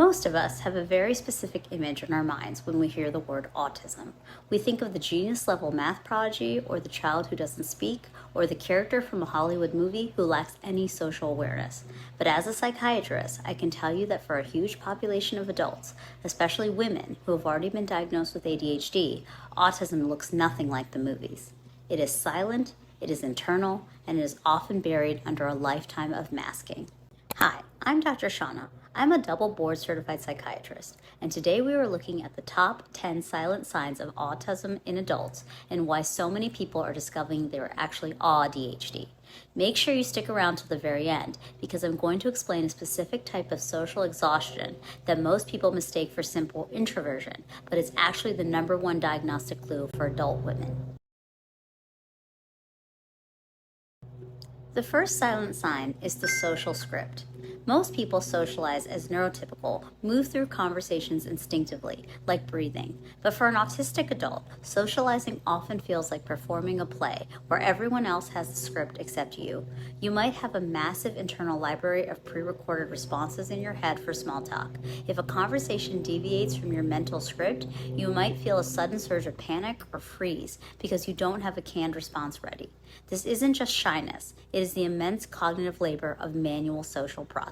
Most of us have a very specific image in our minds when we hear the word autism. We think of the genius-level math prodigy, or the child who doesn't speak, or the character from a Hollywood movie who lacks any social awareness. But as a psychiatrist, I can tell you that for a huge population of adults, especially women who have already been diagnosed with ADHD, autism looks nothing like the movies. It is silent, it is internal, and it is often buried under a lifetime of masking. Hi, I'm Dr. Shauna. I'm a double board certified psychiatrist, and today we are looking at the top 10 silent signs of autism in adults and why so many people are discovering they are actually AuDHD. Make sure you stick around till the very end because I'm going to explain a specific type of social exhaustion that most people mistake for simple introversion, but it's actually the #1 diagnostic clue for adult women. The first silent sign is the social script. Most people socialize as neurotypical, move through conversations instinctively, like breathing. But for an autistic adult, socializing often feels like performing a play where everyone else has the script except you. You might have a massive internal library of pre-recorded responses in your head for small talk. If a conversation deviates from your mental script, you might feel a sudden surge of panic or freeze because you don't have a canned response ready. This isn't just shyness, it is the immense cognitive labor of manual social processing.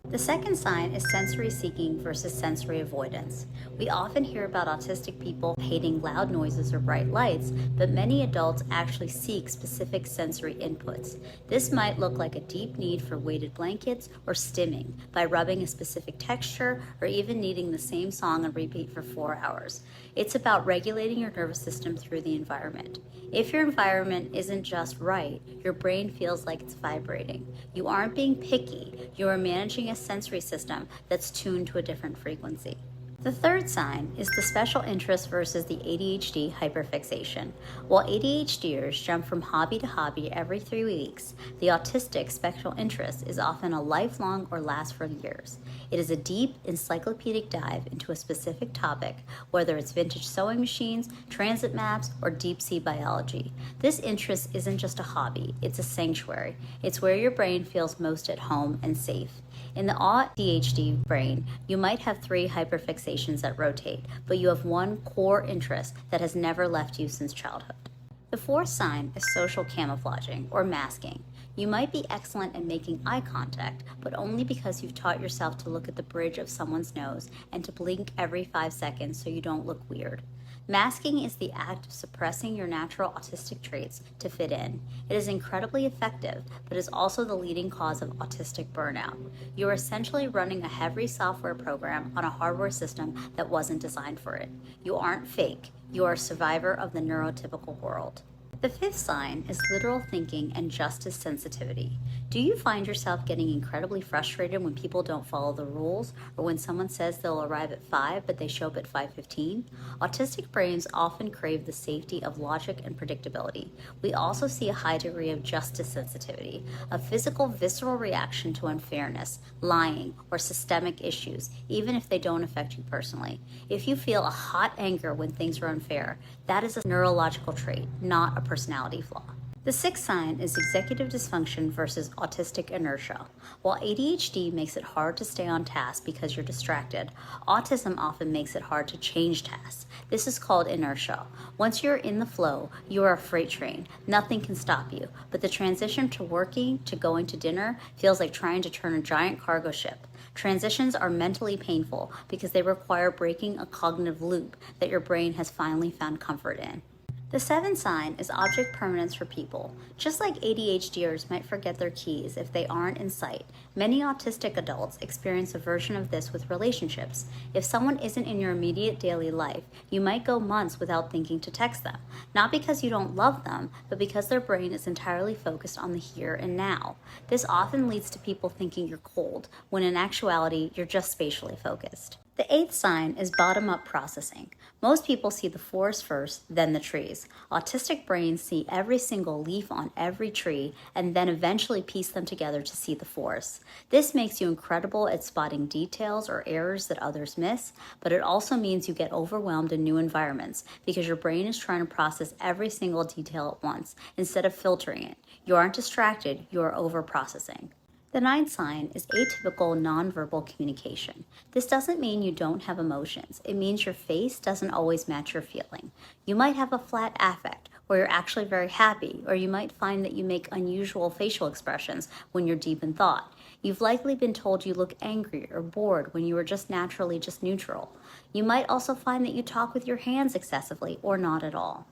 The second sign is sensory seeking versus sensory avoidance. We often hear about autistic people hating loud noises or bright lights, but many adults actually seek specific sensory inputs. This might look like a deep need for weighted blankets or stimming by rubbing a specific texture or even needing the same song on repeat for 4 hours. It's about regulating your nervous system through the environment. If your environment isn't just right, your brain feels like it's vibrating. You aren't being picky, you are managing a sensory system that's tuned to a different frequency. The third sign is the special interest versus the ADHD hyper-fixation. While ADHDers jump from hobby to hobby every 3 weeks, the autistic special interest is often a lifelong or lasts for years. It is a deep encyclopedic dive into a specific topic, whether it's vintage sewing machines, transit maps, or deep sea biology. This interest isn't just a hobby, it's a sanctuary. It's where your brain feels most at home and safe. In the AuDHD brain, you might have 3 hyperfixations that rotate, but you have one core interest that has never left you since childhood. The fourth sign is social camouflaging or masking. You might be excellent at making eye contact, but only because you've taught yourself to look at the bridge of someone's nose and to blink every 5 seconds so you don't look weird. Masking is the act of suppressing your natural autistic traits to fit in. It is incredibly effective, but is also the leading cause of autistic burnout. You are essentially running a heavy software program on a hardware system that wasn't designed for it. You aren't fake. You are a survivor of the neurotypical world. The fifth sign is literal thinking and justice sensitivity. Do you find yourself getting incredibly frustrated when people don't follow the rules, or when someone says they'll arrive at 5 but they show up at 5:15? Autistic brains often crave the safety of logic and predictability. We also see a high degree of justice sensitivity, a physical, visceral reaction to unfairness, lying, or systemic issues, even if they don't affect you personally. If you feel a hot anger when things are unfair, that is a neurological trait, not a personality flaw. The sixth sign is executive dysfunction versus autistic inertia. While ADHD makes it hard to stay on task because you're distracted, autism often makes it hard to change tasks. This is called inertia. Once you're in the flow, you are a freight train. Nothing can stop you. But the transition to working, to going to dinner, feels like trying to turn a giant cargo ship. Transitions are mentally painful because they require breaking a cognitive loop that your brain has finally found comfort in. The seventh sign is object permanence for people. Just like ADHDers might forget their keys if they aren't in sight, many autistic adults experience a version of this with relationships. If someone isn't in your immediate daily life, you might go months without thinking to text them. Not because you don't love them, but because their brain is entirely focused on the here and now. This often leads to people thinking you're cold, when in actuality, you're just spatially focused. The eighth sign is bottom-up processing. Most people see the forest first, then the trees. Autistic brains see every single leaf on every tree and then eventually piece them together to see the forest. This makes you incredible at spotting details or errors that others miss, but it also means you get overwhelmed in new environments because your brain is trying to process every single detail at once instead of filtering it. You aren't distracted, you are over-processing. The ninth sign is atypical nonverbal communication. This doesn't mean you don't have emotions. It means your face doesn't always match your feeling. You might have a flat affect, or you're actually very happy, or you might find that you make unusual facial expressions when you're deep in thought. You've likely been told you look angry or bored when you were just naturally just neutral. You might also find that you talk with your hands excessively or not at all.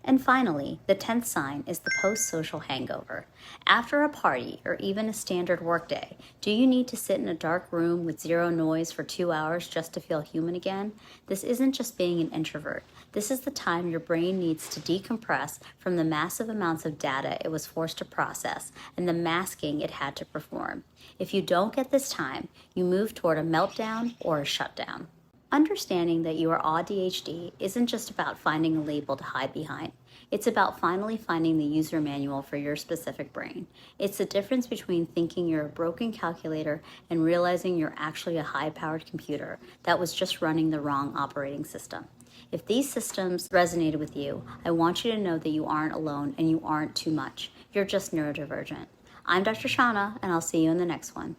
And finally, the 10th sign is the post-social hangover. After a party or even a standard workday, do you need to sit in a dark room with zero noise for 2 hours just to feel human again? This isn't just being an introvert. This is the time your brain needs to decompress from the massive amounts of data it was forced to process and the masking it had to perform. If you don't get this time, you move toward a meltdown or a shutdown. Understanding that you are AuDHD isn't just about finding a label to hide behind. It's about finally finding the user manual for your specific brain. It's the difference between thinking you're a broken calculator and realizing you're actually a high-powered computer that was just running the wrong operating system. If these systems resonated with you, I want you to know that you aren't alone and you aren't too much. You're just neurodivergent. I'm Dr. Shauna, and I'll see you in the next one.